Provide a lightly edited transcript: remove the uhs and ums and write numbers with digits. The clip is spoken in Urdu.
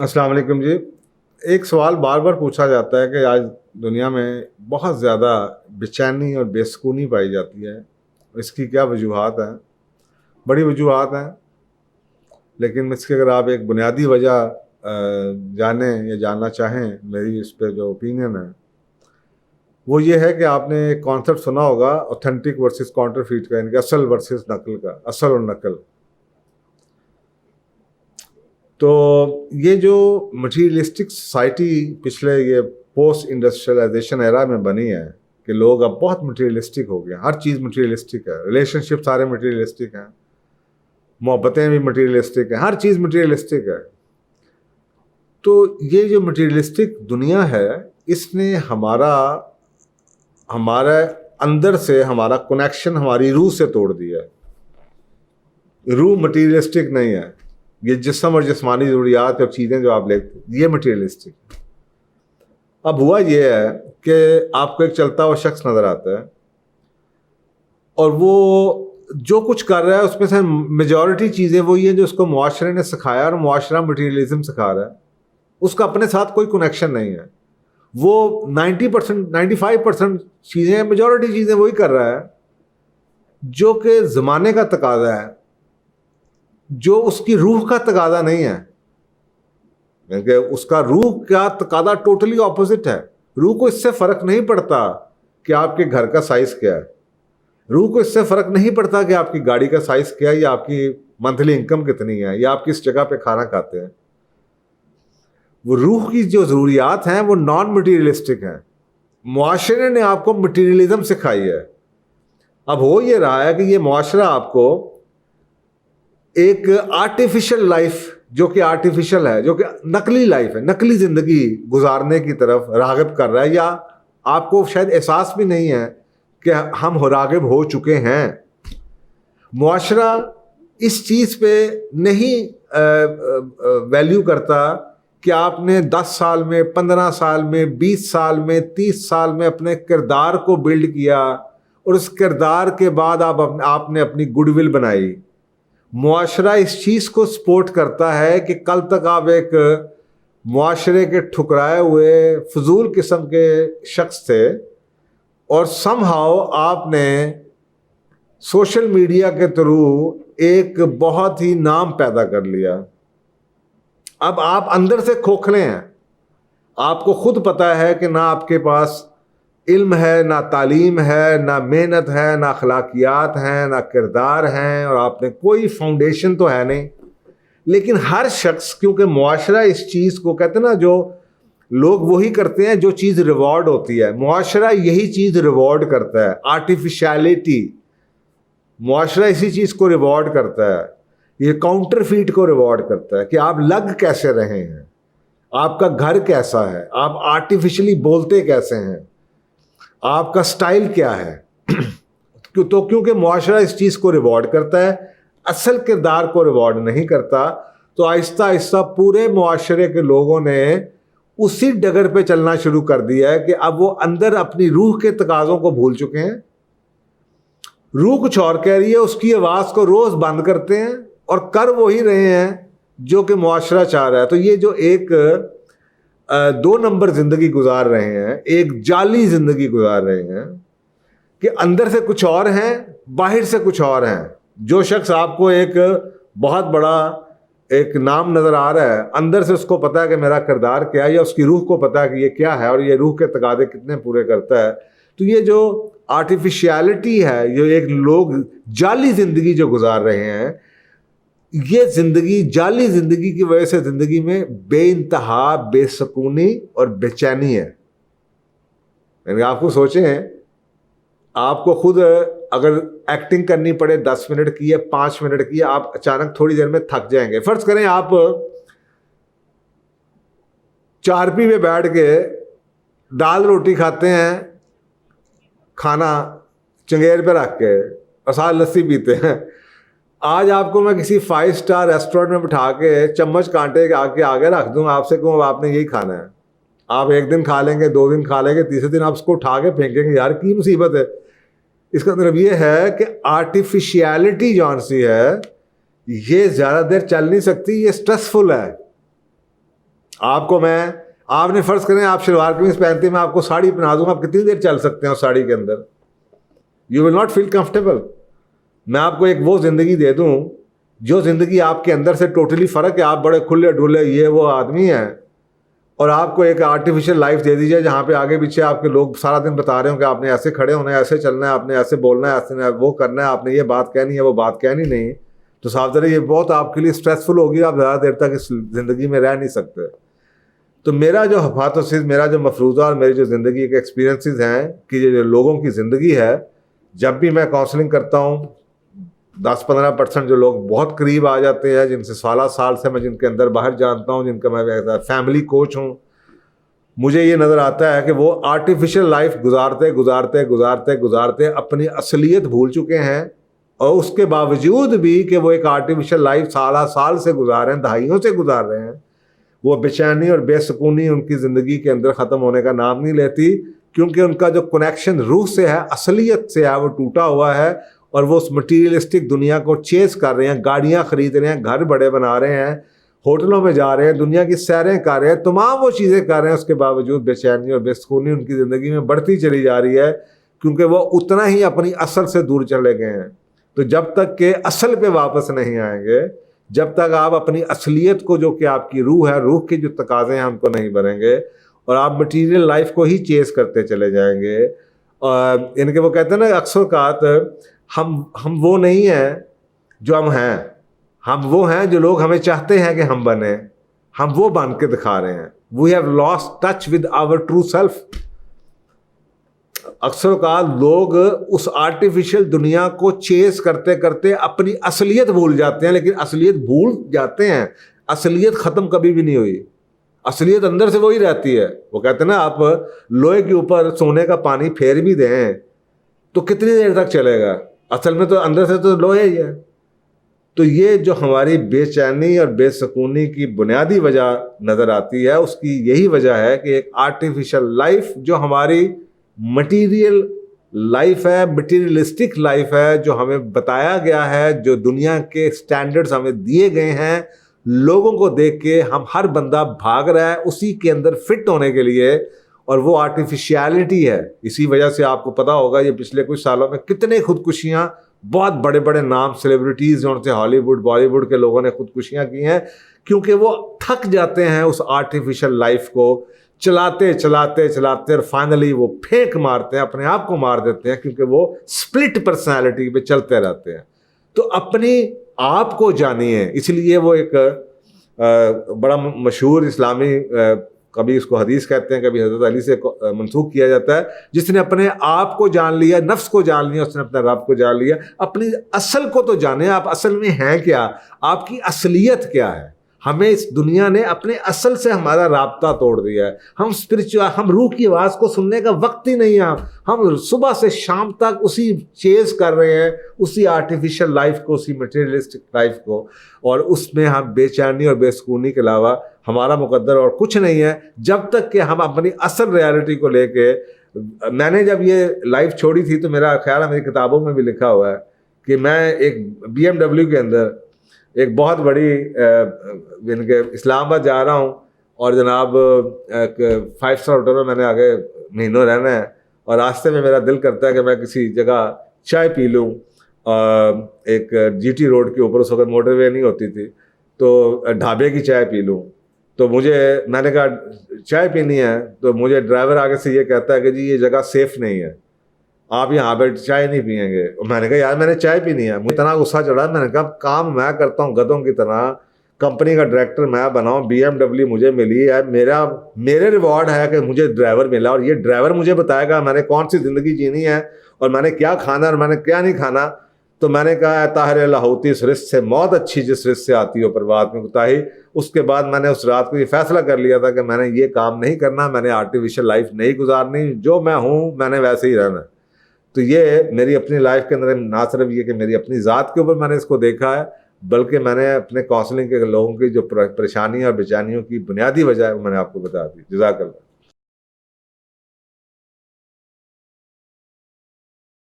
السلام علیکم جی. ایک سوال بار بار پوچھا جاتا ہے کہ آج دنیا میں بہت زیادہ بے چینی اور بے سکونی پائی جاتی ہے. اس کی کیا وجوہات ہیں؟ بڑی وجوہات ہیں، لیکن اس کی اگر آپ ایک بنیادی وجہ جانیں یا جاننا چاہیں، میری اس پہ جو اوپینین ہے وہ یہ ہے کہ آپ نے ایک کانسیپٹ سنا ہوگا اوتھینٹک ورسز کاؤنٹر فیٹ کا، یعنی کہ اصل ورسز نقل کا، اصل اور نقل. تو یہ جو مٹیریلسٹک سوسائٹی پچھلے یہ پوسٹ انڈسٹریلائزیشن ایرا میں بنی ہے کہ لوگ اب بہت مٹیریلسٹک ہو گئے ہیں، ہر چیز مٹیریلسٹک ہے، ریلیشن شپ سارے مٹیریلسٹک ہیں، محبتیں بھی مٹیریلسٹک ہیں، ہر چیز مٹیریلسٹک ہے. تو یہ جو مٹیریلسٹک دنیا ہے اس نے ہمارے اندر سے ہمارا کنیکشن ہماری روح سے توڑ دیا ہے. روح مٹیریلسٹک نہیں ہے، یہ جسم اور جسمانی ضروریات اور چیزیں جو آپ لیتے یہ مٹیریلسٹک. اب ہوا یہ ہے کہ آپ کو ایک چلتا ہوا شخص نظر آتا ہے اور وہ جو کچھ کر رہا ہے اس میں سے میجورٹی چیزیں وہی ہیں جو اس کو معاشرے نے سکھایا، اور معاشرہ مٹیریلزم سکھا رہا ہے. اس کا اپنے ساتھ کوئی کنیکشن نہیں ہے. وہ 90% 95% چیزیں، میجورٹی چیزیں وہی کر رہا ہے جو کہ زمانے کا تقاضا ہے، جو اس کی روح کا تقاضا نہیں ہے. کیونکہ اس کا روح کا تقاضا ٹوٹلی اپوزٹ ہے. روح کو اس سے فرق نہیں پڑتا کہ آپ کے گھر کا سائز کیا ہے، روح کو اس سے فرق نہیں پڑتا کہ آپ کی گاڑی کا سائز کیا ہے، یا آپ کی منتھلی انکم کتنی ہے، یا آپ کس جگہ پہ کھانا کھاتے ہیں. وہ روح کی جو ضروریات ہیں وہ نان مٹیریلسٹک ہیں. معاشرے نے آپ کو مٹیریلزم سکھائی ہے. اب ہو یہ رہا ہے کہ یہ معاشرہ آپ کو ایک آرٹیفیشل لائف، جو کہ آرٹیفیشل ہے، جو کہ نقلی لائف ہے، نقلی زندگی گزارنے کی طرف راغب کر رہا ہے، یا آپ کو شاید احساس بھی نہیں ہے کہ ہم راغب ہو چکے ہیں. معاشرہ اس چیز پہ نہیں ویلیو کرتا کہ آپ نے 10 سال میں، 15 سال میں، 20 سال میں، 30 سال میں اپنے کردار کو بلڈ کیا، اور اس کردار کے بعد آپ نے اپنی گڈ ول بنائی. معاشرہ اس چیز کو سپورٹ کرتا ہے کہ کل تک آپ ایک معاشرے کے ٹھکرائے ہوئے فضول قسم کے شخص تھے، اور سم ہاؤ آپ نے سوشل میڈیا کے تھرو ایک بہت ہی نام پیدا کر لیا. اب آپ اندر سے کھوکھلے ہیں. آپ کو خود پتا ہے کہ نہ آپ کے پاس علم ہے، نہ تعلیم ہے، نہ محنت ہے، نہ اخلاقیات ہیں، نہ کردار ہیں، اور آپ نے کوئی فاؤنڈیشن تو ہے نہیں. لیکن ہر شخص، کیونکہ معاشرہ اس چیز کو کہتے ہیں نا، جو لوگ وہی کرتے ہیں جو چیز ریوارڈ ہوتی ہے. معاشرہ یہی چیز ریوارڈ کرتا ہے، آرٹیفیشیلٹی. معاشرہ اسی چیز کو ریوارڈ کرتا ہے، یہ کاؤنٹر فیٹ کو ریوارڈ کرتا ہے کہ آپ لگ کیسے رہے ہیں، آپ کا گھر کیسا ہے، آپ آرٹیفیشلی بولتے کیسے ہیں، آپ کا سٹائل کیا ہے. تو کیونکہ معاشرہ اس چیز کو ریوارڈ کرتا ہے، اصل کردار کو ریوارڈ نہیں کرتا، تو آہستہ آہستہ پورے معاشرے کے لوگوں نے اسی ڈگر پہ چلنا شروع کر دیا ہے کہ اب وہ اندر اپنی روح کے تقاضوں کو بھول چکے ہیں. روح کچھ اور کہہ رہی ہے، اس کی آواز کو روز بند کرتے ہیں اور کر وہی رہے ہیں جو کہ معاشرہ چاہ رہا ہے. تو یہ جو ایک 2 نمبر زندگی گزار رہے ہیں، ایک جعلی زندگی گزار رہے ہیں کہ اندر سے کچھ اور ہیں، باہر سے کچھ اور ہیں. جو شخص آپ کو ایک بہت بڑا ایک نام نظر آ رہا ہے، اندر سے اس کو پتا ہے کہ میرا کردار کیا ہے، یا اس کی روح کو پتا ہے کہ یہ کیا ہے اور یہ روح کے تقاضے کتنے پورے کرتا ہے. تو یہ جو آرٹیفیشیلٹی ہے، یہ ایک لوگ جعلی زندگی جو گزار رہے ہیں، یہ زندگی، جعلی زندگی کی وجہ سے زندگی میں بے انتہا بے سکونی اور بے چینی ہے. یعنی آپ کو سوچیں، آپ کو خود اگر ایکٹنگ کرنی پڑے 10 منٹ کی ہے، 5 منٹ کی ہے، آپ اچانک تھوڑی دیر میں تھک جائیں گے. فرض کریں آپ چارپی پہ بیٹھ کے دال روٹی کھاتے ہیں، کھانا چنگیر پہ رکھ کے، اور ساتھ لسی پیتے ہیں. آج آپ کو میں کسی 5 اسٹار ریسٹورینٹ میں بٹھا کے چمچ کانٹے کے آگے رکھ دوں، آپ سے کہوں آپ نے یہی کھانا ہے. آپ 1 دن کھا لیں گے، 2 دن کھا لیں گے، تیسرے دن آپ اس کو اٹھا کے پھینکیں گے، یار کی مصیبت ہے. اس کا مطلب یہ ہے کہ آرٹیفیشیلٹی جون سی ہے، یہ زیادہ دیر چل نہیں سکتی، یہ سٹریسفل ہے. آپ نے فرض کریں آپ شلوار قمیض پہنتے ہیں, میں آپ کو ساڑی پہنا دوں, آپ کتنی دیر چل سکتے ہیں اس ساڑی کے اندر؟ You will not feel comfortable. میں آپ کو ایک وہ زندگی دے دوں جو زندگی آپ کے اندر سے ٹوٹلی فرق ہے, آپ بڑے کھلے ڈھلے یہ وہ آدمی ہیں, اور آپ کو ایک آرٹیفیشل لائف دے دی جائے جہاں پہ آگے پیچھے آپ کے لوگ سارا دن بتا رہے ہوں کہ آپ نے ایسے کھڑے ہونا ہے, ایسے چلنا ہے, آپ نے ایسے بولنا ہے, ایسے وہ کرنا ہے, آپ نے یہ بات کہنی ہے, وہ بات کہنی نہیں, تو صاف ظاہر یہ بہت آپ کے لیے اسٹریسفل ہوگی, آپ زیادہ دیر تک اس زندگی میں رہ نہیں سکتے. تو میرا جو ہائپوتھیسس, میرا جو مفروضہ اور میری جو زندگی کے ایکسپیرینسز ہیں کہ یہ جو لوگوں کی زندگی ہے, جب بھی میں کاؤنسلنگ کرتا ہوں 10-15% جو لوگ بہت قریب آ جاتے ہیں, جن سے سال سے میں جن کے اندر باہر جانتا ہوں, جن کا میں فیملی کوچ ہوں, مجھے یہ نظر آتا ہے کہ وہ آرٹیفیشل لائف گزارتے اپنی اصلیت بھول چکے ہیں, اور اس کے باوجود بھی کہ وہ ایک آرٹیفیشل لائف سال سے گزار رہے ہیں, دہائیوں سے گزار رہے ہیں, وہ بے چینی اور بے سکونی ان کی زندگی کے اندر ختم ہونے کا نام نہیں لیتی, کیونکہ ان کا جو کنیکشن روح سے ہے, اصلیت سے ہے, وہ ٹوٹا ہوا ہے, اور وہ اس مٹیریلسٹک دنیا کو چیز کر رہے ہیں, گاڑیاں خرید رہے ہیں, گھر بڑے بنا رہے ہیں, ہوٹلوں میں جا رہے ہیں, دنیا کی سیریں کر رہے ہیں, تمام وہ چیزیں کر رہے ہیں, اس کے باوجود بے چینی اور بے سکونی ان کی زندگی میں بڑھتی چلی جا رہی ہے, کیونکہ وہ اتنا ہی اپنی اصل سے دور چلے گئے ہیں. تو جب تک کہ اصل پہ واپس نہیں آئیں گے, جب تک آپ اپنی اصلیت کو, جو کہ آپ کی روح ہے, روح کے جو تقاضے ہیں ہم کو نہیں بھریں گے, اور آپ مٹیریل لائف کو ہی چیز کرتے چلے جائیں گے, ان کے وہ کہتے ہیں نا اکثر اوقات ہم وہ نہیں ہیں جو ہم ہیں, ہم وہ ہیں جو لوگ ہمیں چاہتے ہیں کہ ہم بنیں, ہم وہ بن کے دکھا رہے ہیں. We have lost touch with our true self. اکثر اوقات لوگ اس آرٹیفیشل دنیا کو چیز کرتے کرتے اپنی اصلیت بھول جاتے ہیں, لیکن اصلیت بھول جاتے ہیں, اصلیت ختم کبھی بھی نہیں ہوئی, اصلیت اندر سے وہی رہتی ہے. وہ کہتے ہیں نا آپ لوہے کے اوپر سونے کا پانی پھیر بھی دیں تو کتنی دیر تک چلے گا, اصل میں تو اندر سے تو لوہے ہی ہے. تو یہ جو ہماری بے چینی اور بے سکونی کی بنیادی وجہ نظر آتی ہے, اس کی یہی وجہ ہے کہ ایک آرٹیفیشل لائف جو ہماری مٹیریل لائف ہے, مٹیریلسٹک لائف ہے, جو ہمیں بتایا گیا ہے, جو دنیا کے سٹینڈرڈز ہمیں دیے گئے ہیں, لوگوں کو دیکھ کے ہم ہر بندہ بھاگ رہا ہے اسی کے اندر فٹ ہونے کے لیے, اور وہ آرٹیفیشیلٹی ہے. اسی وجہ سے آپ کو پتا ہوگا یہ پچھلے کچھ سالوں میں کتنے خودکشیاں, بہت بڑے بڑے نام سیلیبریٹیز جو سے ہالی ووڈ بالی ووڈ کے لوگوں نے خودکشیاں کی ہیں, کیونکہ وہ تھک جاتے ہیں اس آرٹیفیشل لائف کو چلاتے اور فائنلی وہ پھینک مارتے ہیں, اپنے آپ کو مار دیتے ہیں, کیونکہ وہ سپلٹ پرسنالٹی پہ چلتے رہتے ہیں. تو اپنی آپ کو جانیے. اس لیے وہ ایک بڑا مشہور اسلامی, کبھی اس کو حدیث کہتے ہیں, کبھی حضرت علی سے منسوخ کیا جاتا ہے, جس نے اپنے آپ کو جان لیا, نفس کو جان لیا, اس نے اپنے رب کو جان لیا. اپنی اصل کو تو جانے, آپ اصل میں ہیں کیا, آپ کی اصلیت کیا ہے. ہمیں اس دنیا نے اپنے اصل سے ہمارا رابطہ توڑ دیا ہے. ہم روح کی آواز کو سننے کا وقت ہی نہیں ہے. ہم صبح سے شام تک اسی چیز کر رہے ہیں, اسی آرٹیفیشل لائف کو, اسی مٹیریلسٹک لائف کو, اور اس میں ہم بے چینی اور بے سکونی کے علاوہ ہمارا مقدر اور کچھ نہیں ہے, جب تک کہ ہم اپنی اصل ریالٹی کو لے کے. میں نے جب یہ لائف چھوڑی تھی تو میرا خیال ہے میری کتابوں میں بھی لکھا ہوا ہے کہ میں ایک BMW کے اندر ایک بہت بڑی یعنی کہ اسلام آباد جا رہا ہوں, اور جناب 5 اسٹار ہوٹل میں میں نے آگے مہینوں رہنا ہے, اور راستے میں میرا دل کرتا ہے کہ میں کسی جگہ چائے پی لوں. ایک GT روڈ کے اوپر, اس وقت موٹر وے نہیں ہوتی تھی, تو ڈھابے کی چائے پی لوں. تو میں نے کہا چائے پینی ہے, تو مجھے ڈرائیور آگے سے یہ کہتا ہے کہ جی یہ جگہ سیف نہیں ہے, آپ یہاں پہ چائے نہیں پئیں گے. میں نے کہا یار میں نے چائے پینی ہے. مجھے اتنا غصہ چڑھا, میں نے کہا کام میں کرتا ہوں گدھوں کی طرح, کمپنی کا ڈائریکٹر میں بناؤں, BMW مجھے ملی ہے, میرے ریوارڈ ہے کہ مجھے ڈرائیور ملا, اور یہ ڈرائیور مجھے بتائے گا میں نے کون سی زندگی جینی ہے, اور میں نے کیا کھانا اور میں نے کیا نہیں کھانا. تو میں نے کہا طاہر لاہوتی, اس رزق سے موت اچھی جس رزق سے آتی ہو پرواز میں کوتاہی. اس کے بعد میں نے اس رات کو یہ فیصلہ کر لیا تھا کہ میں نے یہ کام نہیں کرنا, میں نے آرٹیفیشل لائف نہیں گزارنی, جو میں ہوں میں نے ویسے ہی رہنا. تو یہ میری اپنی لائف کے اندر نہ صرف یہ کہ میری اپنی ذات کے اوپر میں نے اس کو دیکھا ہے, بلکہ میں نے اپنے کاؤنسلنگ کے لوگوں کی جو پریشانیاں اور بے چینیوں کی بنیادی وجہ ہے وہ میں نے آپ کو بتا دی. جزاک اللہ.